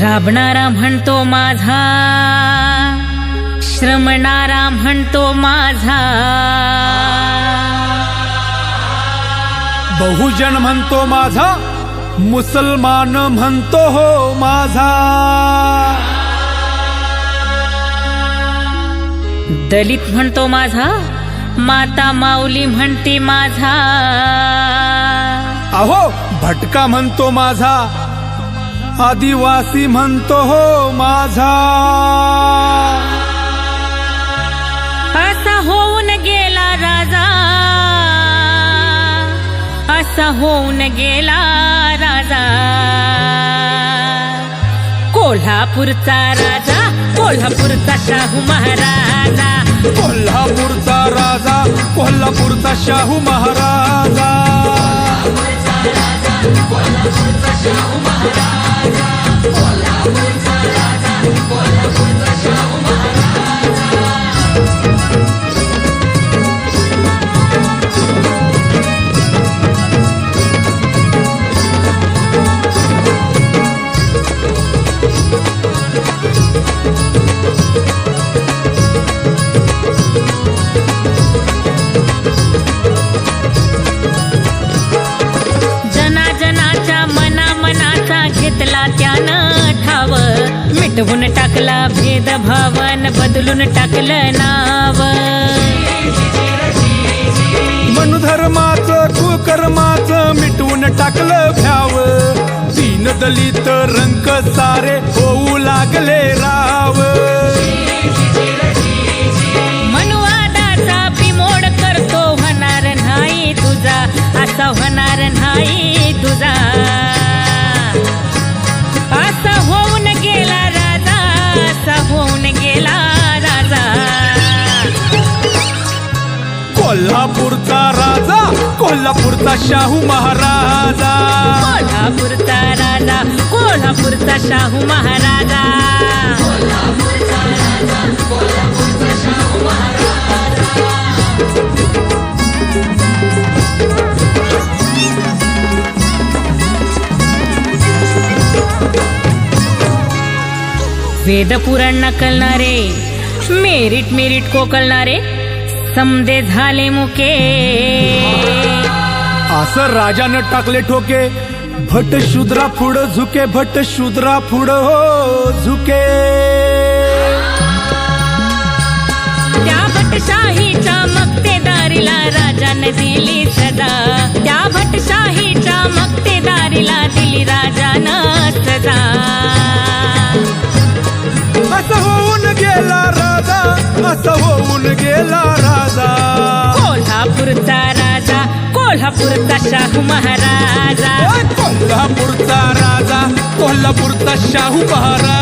राबणारा म्हणतो माझा, श्रमणारा म्हणतो माझा, बहुजन म्हणतो माझा, मुसलमान म्हणतो हो माझा, दलित म्हणतो माझा, माता माऊली म्हणते माझा, अहो भटका म्हणतो माझा, आदिवासी म्हणतो हो माझा, असा होऊन गेला राजा, असा होऊन गेला राजा, कोल्हापूरचा राजा, कोल्हापूरचा शाहू महाराजा, कोल्हापूरचा राजा, कोल्हापूरचा शाहू महाराजा, कोल्हापूरचा शाहू महाराजा, कोल्हापूरचा राजा, कोल्हापूरचा शाहू घेतला त्यानं ठाव, मिटवून टाकला भेदभावन, बदलून टाकलं नाव, मनुधर्माचं कुकर्माचं मिटवून टाकलं भ्याव, दीन दलित रंक सारे होऊ लागले राव, मनुवादाचा बिमोड करतो, होणार नाही तुझा, असा होणार नाही तुझा, असा होऊन गेला राजा, असा होऊन गेला राजा, कोल्हापूरचा राजा, कोल्हापूरचा शाहू महाराजा, कोल्हापूरचा राजा, कोल्हापूरचा शाहू महाराजा, कोल्हापूरचा राजा, कोल्हापूरचा शाहू महाराजा. वेद पुराण नकलणारे, मेरिट मेरिट कोकलणारे, समदे झाले मुके, असं राजानं टाकले ठोके, भट शूद्रा पुढं झुके, भट शूद्रा पुढं हो झुके, त्या भटशाहीच्या मक्तेदारीला राजाने दिली सजा, त्या भटशाहीच्या मक्तेदारीला दिली राजानं सजा, असं होऊन गेला राजा, असं होऊन गेला राजा, कोल्हापूरचा राजा, कोल्हापूरचा शाहू महाराजा, कोल्हापूरचा राजा, कोल्हापूरचा शाहू महाराज.